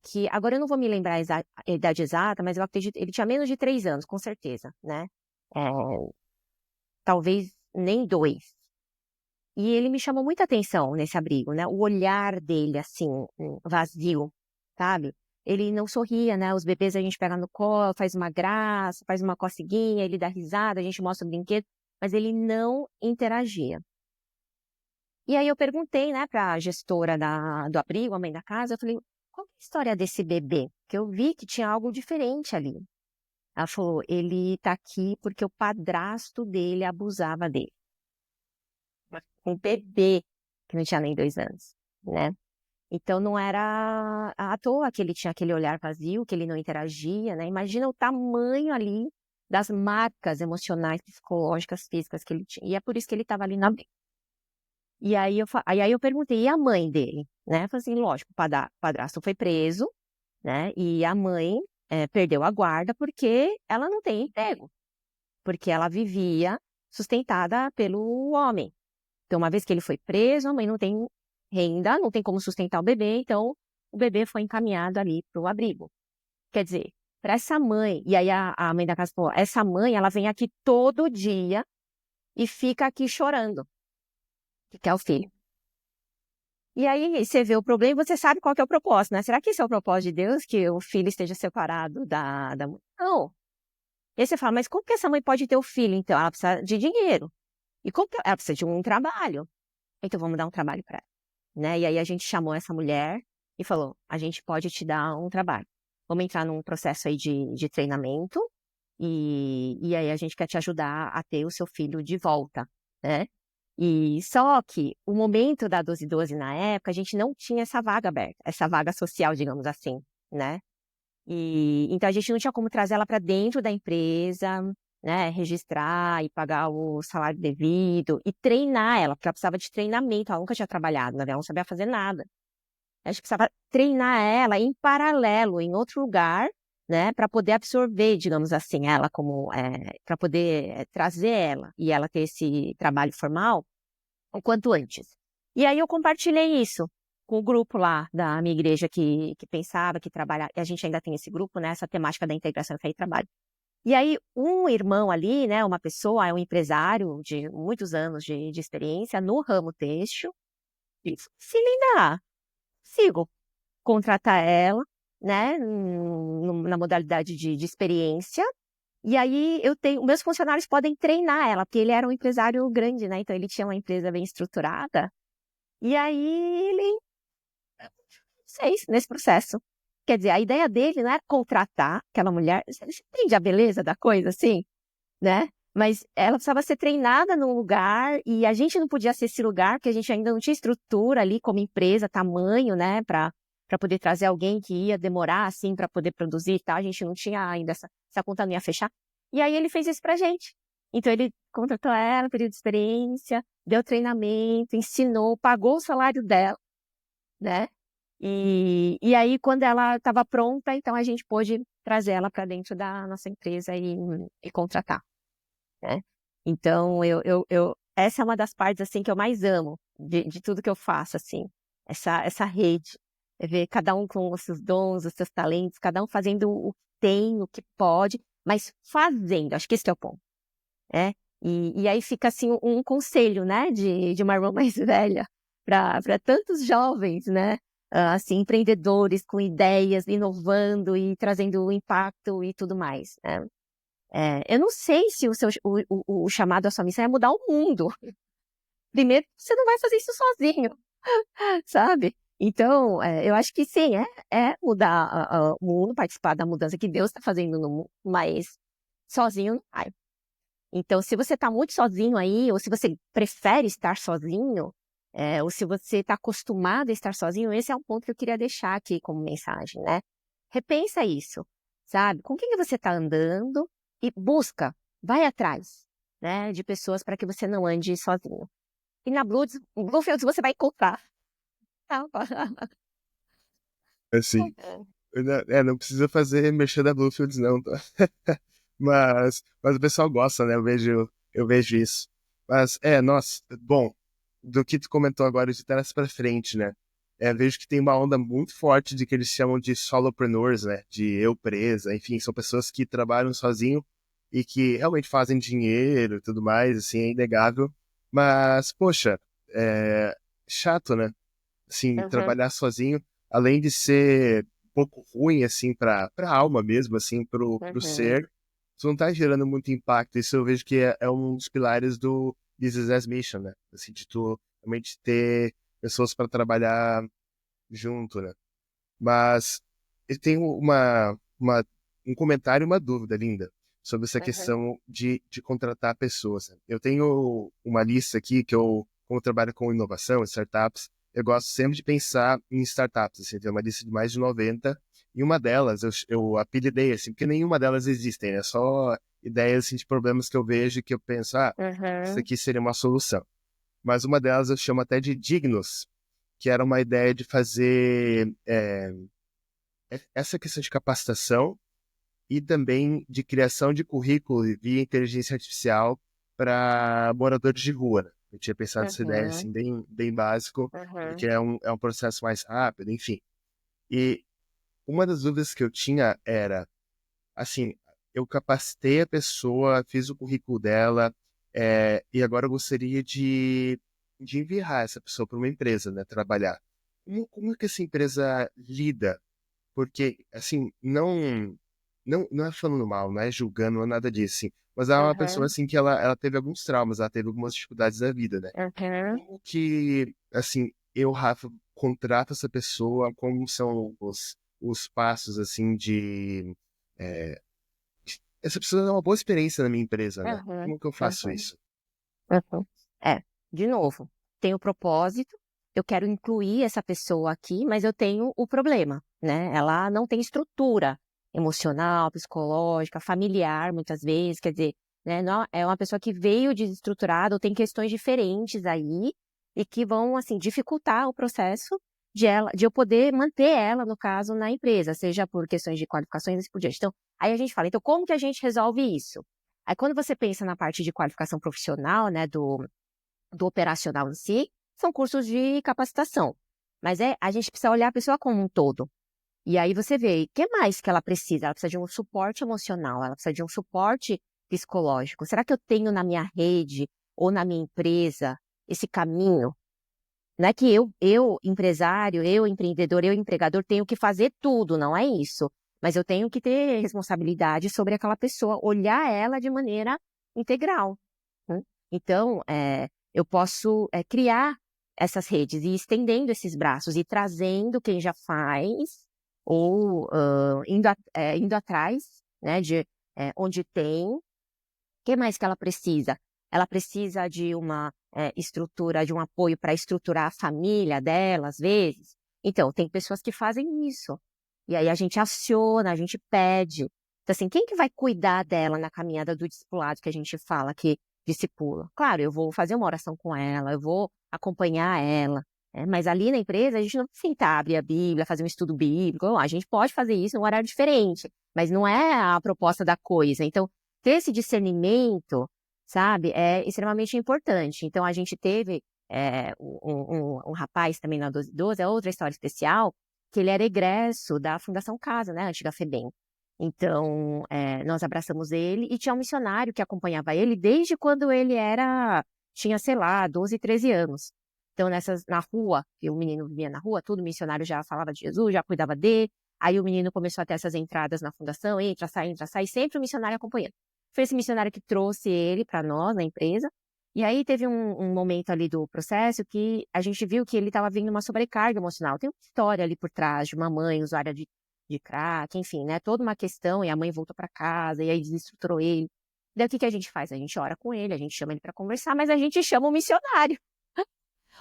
B: que, agora eu não vou me lembrar a idade exata, mas eu acredito, ele tinha menos de 3 anos, com certeza, né? É, talvez nem 2. E ele me chamou muita atenção nesse abrigo, né? O olhar dele, assim, vazio, sabe? Ele não sorria, né? Os bebês a gente pega no colo, faz uma graça, faz uma coceguinha, ele dá risada, a gente mostra o brinquedo, mas ele não interagia. E aí eu perguntei, né, para a gestora do abrigo, a mãe da casa, eu falei, qual que é a história desse bebê? Porque eu vi que tinha algo diferente ali. Ela falou, ele tá aqui porque o padrasto dele abusava dele. Um bebê que não tinha nem 2 anos, né? Então não era à toa que ele tinha aquele olhar vazio, que ele não interagia, né? Imagina o tamanho ali das marcas emocionais, psicológicas, físicas que ele tinha. E é por isso que ele estava ali na briga. E aí eu perguntei, e a mãe dele? Né? Eu falei assim, lógico, o padrasto foi preso, né? E a mãe perdeu a guarda porque ela não tem emprego. porque ela vivia sustentada pelo homem. Então, uma vez que ele foi preso, a mãe não tem renda, não tem como sustentar o bebê, então o bebê foi encaminhado ali para o abrigo. Quer dizer, para essa mãe, e aí a mãe da casa falou, essa mãe, ela vem aqui todo dia e fica aqui chorando, que quer o filho. E aí você vê o problema e você sabe qual que é o propósito, né? Será que esse é o propósito de Deus, que o filho esteja separado da mãe? Não. E aí você fala, mas como que essa mãe pode ter o filho, então? Ela precisa de dinheiro. E como que ela precisa de um trabalho? Então vamos dar um trabalho para ela, né? E aí a gente chamou essa mulher e falou, a gente pode te dar um trabalho. Vamos entrar num processo aí de treinamento e aí a gente quer te ajudar a ter o seu filho de volta, né? E só que o momento da 1212 na época, a gente não tinha essa vaga aberta, essa vaga social, digamos assim, né? E então a gente não tinha como trazer ela para dentro da empresa, né? Registrar e pagar o salário devido e treinar ela, porque ela precisava de treinamento, ela nunca tinha trabalhado, ela não sabia fazer nada. A gente precisava treinar ela em paralelo, em outro lugar, né, para poder absorver, digamos assim, ela como, para poder trazer ela e ela ter esse trabalho formal o quanto antes. E aí eu compartilhei isso com o grupo lá da minha igreja que pensava, que trabalha, e a gente ainda tem esse grupo, né, essa temática da integração fé e trabalho. E aí um irmão ali, né, uma pessoa, é um empresário de muitos anos de experiência no ramo têxtil, e disse, se Linda, sigo contratar ela, né, na modalidade de experiência. E aí meus funcionários podem treinar ela, porque ele era um empresário grande, né? Então ele tinha uma empresa bem estruturada. E aí ele fez nesse processo. Quer dizer, a ideia dele não era contratar aquela mulher. Você entende a beleza da coisa, assim, né? Mas ela precisava ser treinada num lugar e a gente não podia ser esse lugar, porque a gente ainda não tinha estrutura ali como empresa, tamanho, né, para poder trazer alguém que ia demorar, assim, para poder produzir e tal. A gente não tinha ainda, essa conta não ia fechar. E aí ele fez isso pra gente. Então ele contratou ela, período de experiência, deu treinamento, ensinou, pagou o salário dela, né? E aí, quando ela estava pronta, então a gente pôde trazer ela para dentro da nossa empresa e contratar, né? Então, essa é uma das partes, assim, que eu mais amo de tudo que eu faço, assim. Essa rede. É ver cada um com os seus dons, os seus talentos, cada um fazendo o que tem, o que pode, mas fazendo. Acho que esse que é o ponto, né? E aí fica, assim, um conselho, né, de uma irmã mais velha para tantos jovens, né? Assim, empreendedores com ideias, inovando e trazendo impacto e tudo mais, né? Eu não sei se o chamado à sua missão é mudar o mundo. Primeiro, você não vai fazer isso sozinho, sabe? Então, eu acho que sim, é mudar o mundo, participar da mudança que Deus está fazendo no mundo, mas sozinho não vai. Então, se você está muito sozinho aí, ou se você prefere estar sozinho, ou se você está acostumado a estar sozinho, esse é um ponto que eu queria deixar aqui como mensagem, né? Repensa isso, sabe? Com quem que você está andando e busca, vai atrás, né, de pessoas para que você não ande sozinho. E na Bluefields você vai encontrar.
A: Assim, não precisa fazer mexer da Bluefields, não, tá? Mas o pessoal gosta, né? Eu vejo isso. Mas, nossa, bom, do que tu comentou agora de trás pra frente, né? Vejo que tem uma onda muito forte de que eles chamam de solopreneurs, né? De eu presa, enfim, são pessoas que trabalham sozinho e que realmente fazem dinheiro e tudo mais, assim, é inegável. Mas, poxa, é chato, né? Assim,
B: Uhum,
A: trabalhar sozinho, além de ser um pouco ruim, assim, pra alma mesmo, assim, pro
B: uhum.
A: ser, tu não tá gerando muito impacto. Isso eu vejo que é um dos pilares do Business as Mission, né? Assim, de tu realmente ter pessoas para trabalhar junto, né? Mas eu tenho um comentário e uma dúvida, Linda, sobre essa
B: Uhum.
A: questão de contratar pessoas, né? Eu tenho uma lista aqui que como eu trabalho com inovação, startups, eu gosto sempre de pensar em startups, assim, tem uma lista de mais de 90, e uma delas eu apelidei, assim, porque nenhuma delas existem, né? Só ideias, assim, de problemas que eu vejo e que eu penso, isso
B: Uhum.
A: aqui seria uma solução. Mas uma delas eu chamo até de Dignos, que era uma ideia de fazer essa questão de capacitação e também de criação de currículo via inteligência artificial para moradores de rua, né? Eu tinha pensado nessa ideia
B: Uhum,
A: assim, bem básico,
B: uhum,
A: porque é um processo mais rápido, enfim. E uma das dúvidas que eu tinha era, assim, eu capacitei a pessoa, fiz o currículo dela, e agora eu gostaria de enviar essa pessoa para uma empresa, né, trabalhar. Como que essa empresa lida? Porque, assim, não é falando mal, não é julgando, não é nada disso, assim, mas é uma pessoa,
B: uhum,
A: assim, que ela teve alguns traumas, ela teve algumas dificuldades na vida, né?
B: uhum.
A: Como que, assim, eu, Rafa, contrato essa pessoa? Como são os passos, assim, de... é, essa pessoa é uma boa experiência na minha empresa, né?
B: Uhum,
A: Como que eu faço
B: uhum,
A: isso?
B: uhum. É, de novo, tenho o propósito, eu quero incluir essa pessoa aqui, mas eu tenho o problema, né? Ela não tem estrutura emocional, psicológica, familiar, muitas vezes, quer dizer, né? É uma pessoa que veio desestruturada ou tem questões diferentes aí e que vão, assim, dificultar o processo de eu poder manter ela, no caso, na empresa, seja por questões de qualificações e assim por diante. Então, aí a gente fala, então, como que a gente resolve isso? Aí quando você pensa na parte de qualificação profissional, né, do operacional em si, são cursos de capacitação. Mas a gente precisa olhar a pessoa como um todo. E aí você vê, o que mais que ela precisa? Ela precisa de um suporte emocional, ela precisa de um suporte psicológico. Será que eu tenho na minha rede ou na minha empresa esse caminho? Não é que eu empresário, eu empreendedor, eu empregador, tenho que fazer tudo, não é isso. Mas eu tenho que ter responsabilidade sobre aquela pessoa, olhar ela de maneira integral. Né? Então, eu posso criar essas redes e ir estendendo esses braços e trazendo quem já faz, ou indo atrás, né, de onde tem. O que mais que ela precisa? Ela precisa de uma estrutura, de um apoio para estruturar a família dela, às vezes. Então, tem pessoas que fazem isso. E aí a gente aciona, a gente pede. Então, assim, quem que vai cuidar dela na caminhada do discipulado que a gente fala que discipula? Claro, eu vou fazer uma oração com ela, eu vou acompanhar ela. Mas ali na empresa, a gente não precisa sentar, abrir a Bíblia, fazer um estudo bíblico. A gente pode fazer isso em um horário diferente, mas não é a proposta da coisa. Então, ter esse discernimento, sabe, é extremamente importante. Então, a gente teve um rapaz também na 1212, é outra história especial, que ele era egresso da Fundação Casa, né, antiga FEBEM. Então, nós abraçamos ele e tinha um missionário que acompanhava ele desde quando ele tinha, sei lá, 12, 13 anos. Então, na rua, que o menino vivia na rua, tudo, o missionário já falava de Jesus, já cuidava dele. Aí o menino começou a ter essas entradas na fundação, entra, sai, sempre o missionário acompanhando. Foi esse missionário que trouxe ele para nós, na empresa. E aí teve um momento ali do processo que a gente viu que ele estava vindo uma sobrecarga emocional. Tem uma história ali por trás de uma mãe usuária de crack, enfim, né? Toda uma questão, e a mãe voltou para casa, e aí desestruturou ele. Daí o que que a gente faz? A gente ora com ele, a gente chama ele para conversar, mas a gente chama o missionário,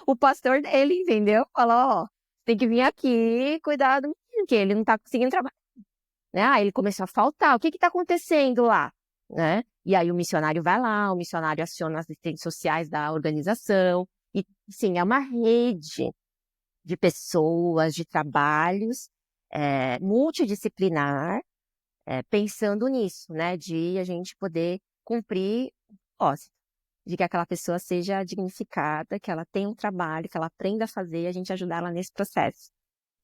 B: o pastor dele, entendeu? Fala, ó, tem que vir aqui cuidar do menino, que ele não tá conseguindo trabalhar, né? Aí ele começou a faltar. O que está acontecendo lá? Né? E aí o missionário vai lá, o missionário aciona as assistentes sociais da organização. E, sim, é uma rede de pessoas, de trabalhos multidisciplinar, pensando nisso, né? De a gente poder cumprir o propósito, de que aquela pessoa seja dignificada, que ela tenha um trabalho, que ela aprenda a fazer e a gente ajudar ela nesse processo.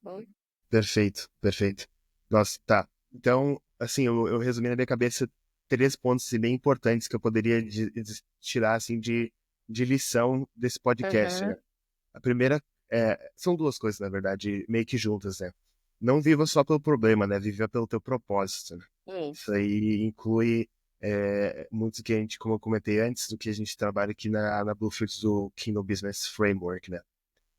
B: Bom.
A: Perfeito, perfeito. Nossa, tá. Então, assim, eu resumi na minha cabeça 3 pontos assim, bem importantes que eu poderia tirar, assim, de lição desse podcast,
B: Uhum.
A: né? A primeira são duas coisas, na verdade, meio que juntas, né? Não viva só pelo problema, né? Viva pelo teu propósito, né? Isso
B: Isso.
A: aí inclui muito do que a gente, como eu comentei antes, do que a gente trabalha aqui na Bluefields do Kingdom Business Framework, né?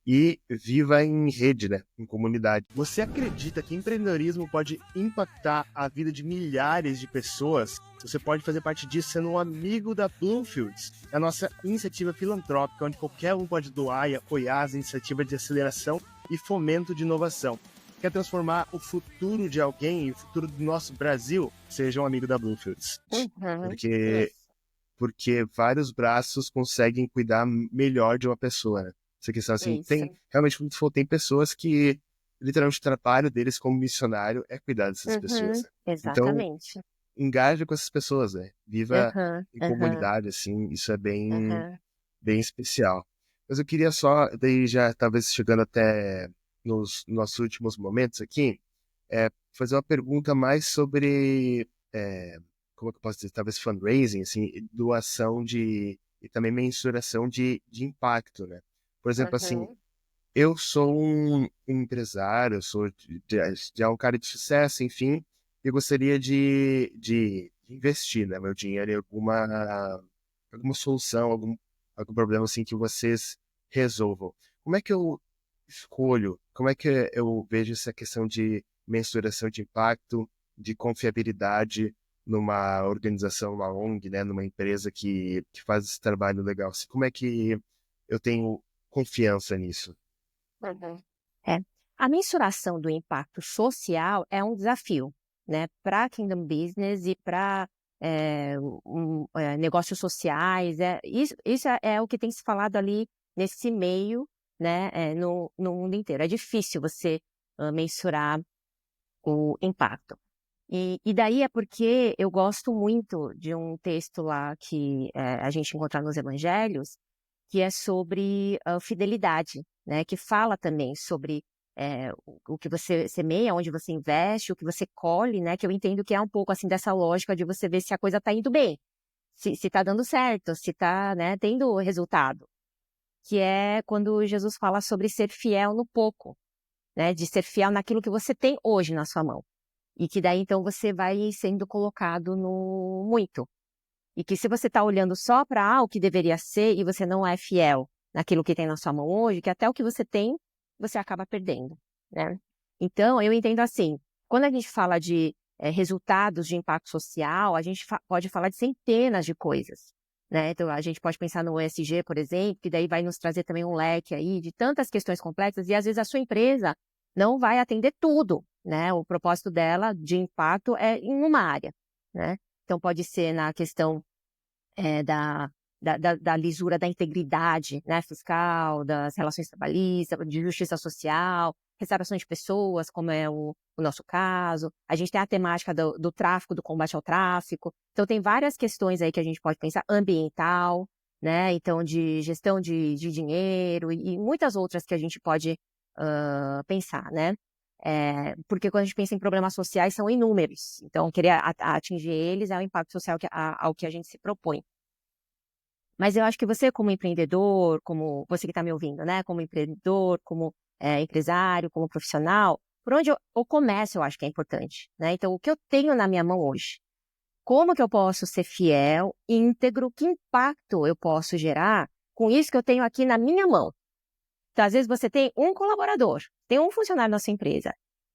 A: E viva em rede, né? Em comunidade. Você acredita que empreendedorismo pode impactar a vida de milhares de pessoas? Você pode fazer parte disso sendo um amigo da Bluefields, a nossa iniciativa filantrópica, onde qualquer um pode doar e apoiar as iniciativas de aceleração e fomento de inovação. Quer transformar o futuro de alguém, o futuro do nosso Brasil? Seja um amigo da Bluefields.
B: Uhum.
A: Porque
B: Isso.
A: porque vários braços conseguem cuidar melhor de uma pessoa, né? Essa questão, assim,
B: Isso.
A: realmente, como tu falou, tem pessoas que literalmente o trabalho deles como missionário é cuidar dessas pessoas. Né? Então,
B: Exatamente.
A: engaje com essas pessoas, né? Viva
B: Aham,
A: em
B: aham,
A: comunidade, assim, isso é bem,
B: aham,
A: bem especial. Mas eu queria só, daí já talvez chegando até nos nossos últimos momentos aqui, fazer uma pergunta mais sobre, como é que eu posso dizer, talvez fundraising, assim, doação e também mensuração de impacto, né? Por exemplo, assim,
B: aham,
A: eu sou um empresário, eu sou já um cara de sucesso, enfim, e gostaria de investir, né, meu dinheiro em alguma solução, algum problema assim que vocês resolvam. Como é que eu escolho, como é que eu vejo essa questão de mensuração de impacto, de confiabilidade numa organização, uma ONG, né, numa empresa que faz esse trabalho legal? Assim, como é que eu tenho confiança nisso?
B: aham. É. A mensuração do impacto social é um desafio, né, para Kingdom Business e para negócios sociais. Isso é o que tem se falado ali nesse meio, né, no mundo inteiro. É difícil você mensurar o impacto. E daí é porque eu gosto muito de um texto lá que a gente encontra nos Evangelhos, que é sobre fidelidade, né? Que fala também sobre o que você semeia, onde você investe, o que você colhe, né? Que eu entendo que é um pouco assim dessa lógica de você ver se a coisa está indo bem, se está dando certo, se está, né, tendo resultado. Que é quando Jesus fala sobre ser fiel no pouco, né? De ser fiel naquilo que você tem hoje na sua mão. E que daí então você vai sendo colocado no muito. E que se você está olhando só para o que deveria ser e você não é fiel naquilo que tem na sua mão hoje, que até o que você tem, você acaba perdendo, né? Então, eu entendo assim, quando a gente fala de resultados de impacto social, a gente pode falar de centenas de coisas, né? Então, a gente pode pensar no ESG, por exemplo, que daí vai nos trazer também um leque aí de tantas questões complexas e às vezes a sua empresa não vai atender tudo, né? O propósito dela de impacto é em uma área, né? Então, pode ser na questão da lisura da integridade, né, fiscal, das relações trabalhistas, de justiça social, restauração de pessoas, como é o nosso caso. A gente tem a temática do tráfico, do combate ao tráfico. Então, tem várias questões aí que a gente pode pensar, ambiental, né, então de gestão de dinheiro e muitas outras que a gente pode pensar, né. Porque quando a gente pensa em problemas sociais, são inúmeros. Então, querer atingir eles é o impacto social ao que a gente se propõe. Mas eu acho que você, como empreendedor, como você que está me ouvindo, né? Como empreendedor, como empresário, como profissional, por onde o comércio eu acho que é importante, né? Então, o que eu tenho na minha mão hoje? Como que eu posso ser fiel, íntegro? Que impacto eu posso gerar com isso que eu tenho aqui na minha mão? Então, às vezes você tem um colaborador, tem um funcionário na sua empresa.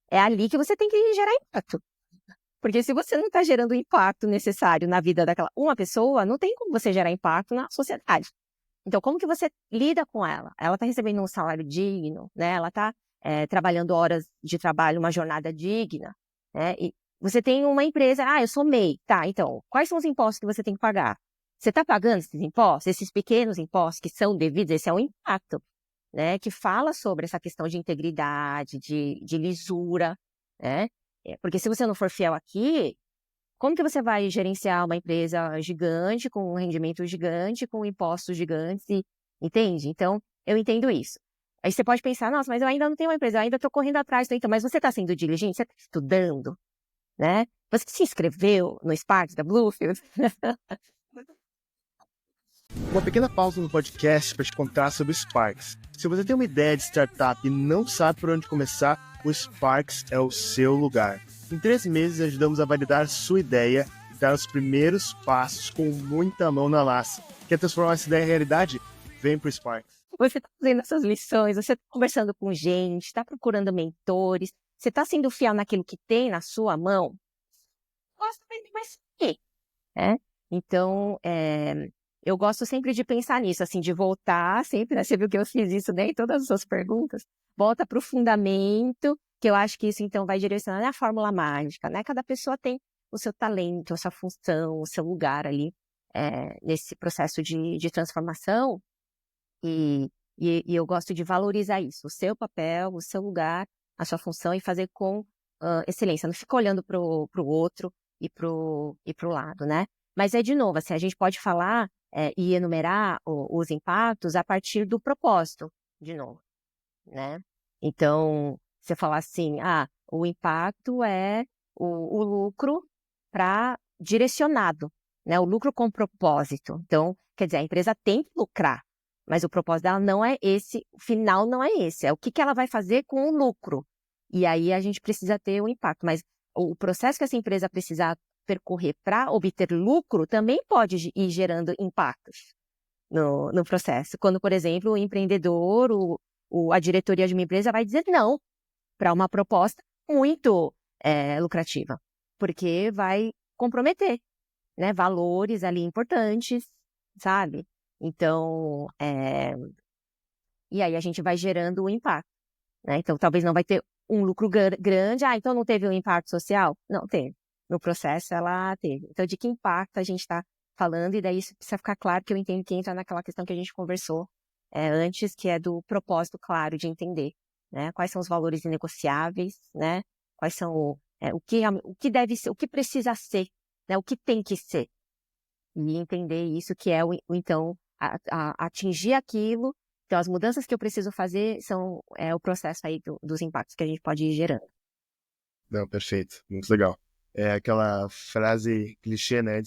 B: É ali que você tem que gerar impacto. Porque se você não está gerando o impacto necessário na vida daquela uma pessoa, não tem como você gerar impacto na sociedade. Então, como que você lida com ela? Ela está recebendo um salário digno, né? Ela está trabalhando horas de trabalho, uma jornada digna, né? E você tem uma empresa, eu sou MEI, tá? Então, quais são os impostos que você tem que pagar? Você está pagando esses impostos, esses pequenos impostos que são devidos? Esse é um impacto, né? Que fala sobre essa questão de integridade, de lisura, né? Porque se você não for fiel aqui, como que você vai gerenciar uma empresa gigante, com um rendimento gigante, com impostos gigantes, entende? Então, eu entendo isso. Aí você pode pensar, nossa, mas eu ainda não tenho uma empresa, eu ainda estou correndo atrás. Então, mas você está sendo diligente, você está estudando, né? Você se inscreveu no Sparks da Bluefield?
A: Uma pequena pausa no podcast para te contar sobre o Sparks. Se você tem uma ideia de startup e não sabe por onde começar, o Sparks é o seu lugar. Em 3 meses, ajudamos a validar sua ideia e dar os primeiros passos com muita mão na massa. Quer transformar essa ideia em realidade? Vem para o Sparks.
B: Você está fazendo essas lições, você está conversando com gente, está procurando mentores, você está sendo fiel naquilo que tem na sua mão? Gosta mais quê? Né? Então, eu gosto sempre de pensar nisso, assim, de voltar sempre, né? Você viu que eu fiz isso, né? Em todas as suas perguntas. Volta para o fundamento, que eu acho que isso, então, vai direcionar a fórmula mágica, né? Cada pessoa tem o seu talento, a sua função, o seu lugar ali, nesse processo de transformação. E eu gosto de valorizar isso, o seu papel, o seu lugar, a sua função e fazer com excelência. Não fica olhando para o outro e para o lado, né? Mas de novo, assim, a gente pode falar e enumerar os impactos a partir do propósito, de novo, né? Então, você falar assim, o impacto é o lucro direcionado, né? O lucro com propósito. Então, quer dizer, a empresa tem que lucrar, mas o propósito dela não é esse, o final não é esse, é o que ela vai fazer com o lucro. E aí a gente precisa ter o impacto, mas o processo que essa empresa precisar percorrer para obter lucro também pode ir gerando impactos no processo. Quando, por exemplo, o empreendedor, a diretoria de uma empresa vai dizer não para uma proposta muito lucrativa, porque vai comprometer, né, valores ali importantes, sabe? Então, e aí a gente vai gerando o impacto, né? Então, talvez não vai ter um lucro grande, então não teve um impacto social? Não teve. No processo, ela teve. Então, de que impacto a gente está falando? E daí isso precisa ficar claro, que eu entendo que entra naquela questão que a gente conversou antes, que é do propósito claro de entender, né? Quais são os valores inegociáveis, né? Quais são o que deve ser, o que precisa ser, né? O que tem que ser. E entender isso, que é então atingir aquilo. Então, as mudanças que eu preciso fazer são o processo aí dos impactos que a gente pode ir gerando.
A: Não, perfeito. Muito legal. É aquela frase clichê, né?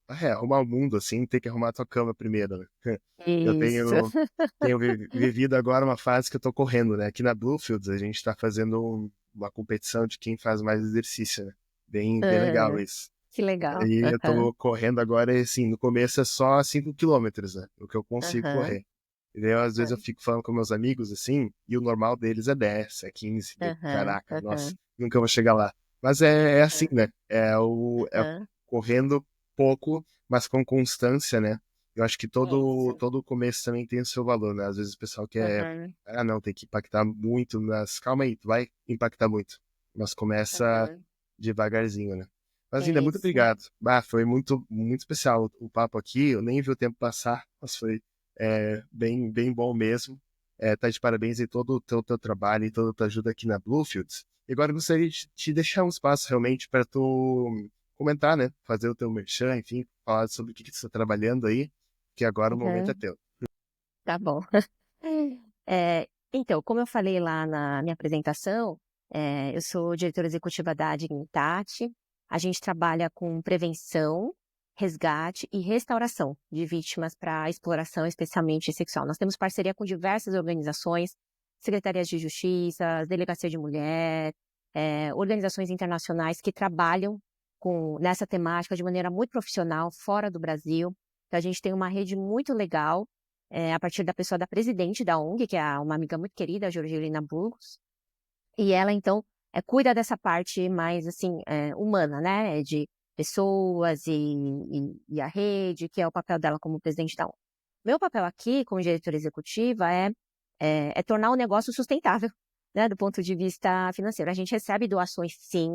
A: Arrumar o mundo, assim, tem que arrumar a tua cama primeiro, né? Eu
B: Isso.
A: tenho vivido agora uma fase que eu tô correndo, né? Aqui na Bluefields a gente tá fazendo uma competição de quem faz mais exercício, né? Bem legal isso.
B: Que legal.
A: Aí eu
B: Aham,
A: tô correndo agora e, assim, no começo é só 5 quilômetros, né? O que eu consigo
B: aham,
A: correr. E daí, às vezes, eu
B: aham,
A: fico falando com meus amigos, assim, e o normal deles é 10, é 15.
B: aham,
A: Caraca, nossa,
B: aham,
A: nunca vou chegar lá. Mas é assim,
B: aham,
A: né? É
B: aham.
A: correndo pouco, mas com constância, né? Eu acho que
B: Isso.
A: todo começo também tem o seu valor, né? Às vezes o pessoal quer,
B: Aham,
A: não, tem que impactar muito, mas calma aí, tu vai impactar muito. Mas começa
B: aham.
A: devagarzinho, né? Mas ainda, muito
B: Isso.
A: obrigado. Foi muito especial o papo aqui. Eu nem vi o tempo passar, mas foi bem bom mesmo. Tá de parabéns em todo o teu trabalho e toda a tua ajuda aqui na Bluefields. E agora eu gostaria de te deixar um espaço realmente para tu comentar, né? Fazer o teu merchan, enfim, falar sobre o que tu está trabalhando aí, que agora o momento é
B: Aham.
A: teu.
B: Tá bom. Então, como eu falei lá na minha apresentação, eu sou diretora executiva da Dignidade. A gente trabalha com prevenção, resgate e restauração de vítimas para exploração, especialmente sexual. Nós temos parceria com diversas organizações, secretarias de justiça, delegacia de mulher, organizações internacionais que trabalham nessa temática de maneira muito profissional, fora do Brasil. Então, a gente tem uma rede muito legal a partir da pessoa da presidente da ONG, que é uma amiga muito querida, a Georgina Burgos, e ela, então, cuida dessa parte mais, assim, humana, né, de pessoas e a rede, que é o papel dela como presidente da ONG. Meu papel aqui, como diretora executiva, é tornar o negócio sustentável, né, do ponto de vista financeiro. A gente recebe doações, sim,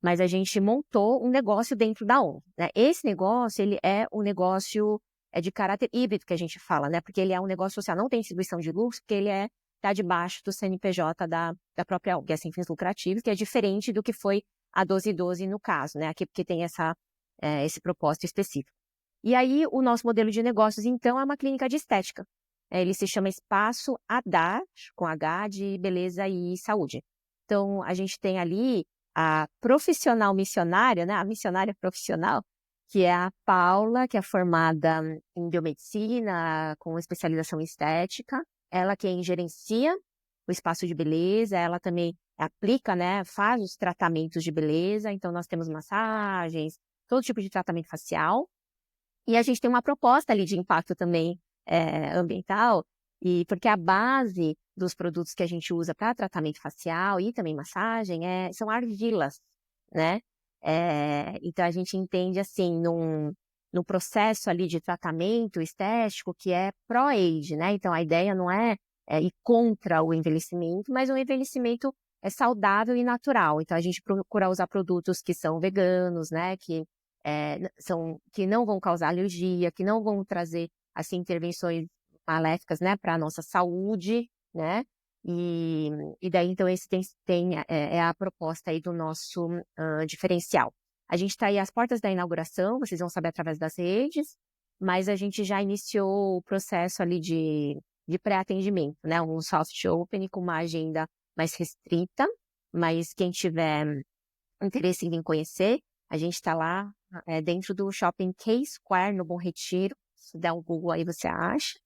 B: mas a gente montou um negócio dentro da ONG, né? Esse negócio, ele é um negócio de caráter híbrido, que a gente fala, né? Porque ele é um negócio social, não tem distribuição de lucros, porque ele está debaixo do CNPJ da própria ONG, é sem fins lucrativos, que é diferente do que foi a 1212 no caso, né? Aqui porque tem esse propósito específico. E aí, o nosso modelo de negócios, então, é uma clínica de estética. Ele se chama Espaço Haddad, com H de beleza e saúde. Então, a gente tem ali a profissional missionária, né? A missionária profissional, que é a Paula, que é formada em biomedicina, com especialização em estética. Ela quem gerencia o espaço de beleza, ela também aplica, né? Faz os tratamentos de beleza. Então, nós temos massagens, todo tipo de tratamento facial. E a gente tem uma proposta ali de impacto também ambiental, e porque a base dos produtos que a gente usa para tratamento facial e também massagem são argilas, né? Então a gente entende assim num processo ali de tratamento estético que é pró-age, né? Então a ideia não é ir contra o envelhecimento, mas um envelhecimento saudável e natural. Então a gente procura usar produtos que são veganos, né? Que não vão causar alergia, que não vão trazer assim intervenções maléficas, né, para a nossa saúde, né? E, e daí, então, esse é a proposta aí do nosso diferencial. A gente está aí às portas da inauguração, vocês vão saber através das redes, mas a gente já iniciou o processo ali de pré-atendimento, né? Um soft open com uma agenda mais restrita, mas quem tiver interesse em conhecer, a gente está lá dentro do Shopping K-Square, no Bom Retiro. Se der um Google aí, você acha.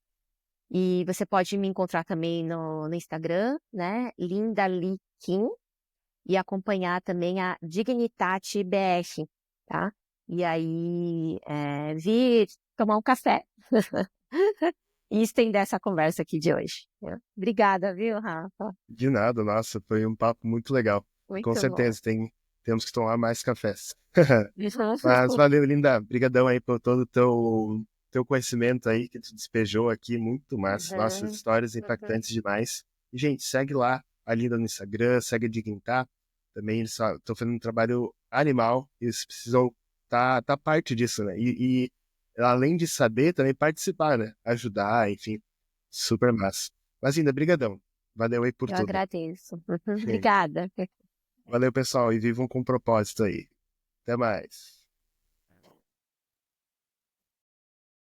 B: E você pode me encontrar também no Instagram, né? Linda Li Kim, e acompanhar também a Dignitate BR, tá? E aí, vir tomar um café e estender essa conversa aqui de hoje. Obrigada, viu, Rafa?
A: De nada, nossa, foi um papo muito legal. E com
B: Muito bom.
A: certeza temos que tomar mais cafés. Mas valeu, Linda. Obrigadão aí por todo o teu conhecimento aí que tu despejou aqui. Muito massa. Nossas
B: Uhum,
A: histórias
B: uhum.
A: impactantes demais. E, gente, segue lá a Linda no Instagram, segue a Dignitar. Também eles estão fazendo um trabalho animal. Eles precisam tá parte disso, né? E além de saber, também participar, né? Ajudar, enfim. Super massa. Mas, Linda, brigadão. Valeu aí por
B: Eu
A: tudo.
B: agradeço. Uhum, obrigada.
A: Valeu, pessoal, e vivam com propósito aí. Até mais.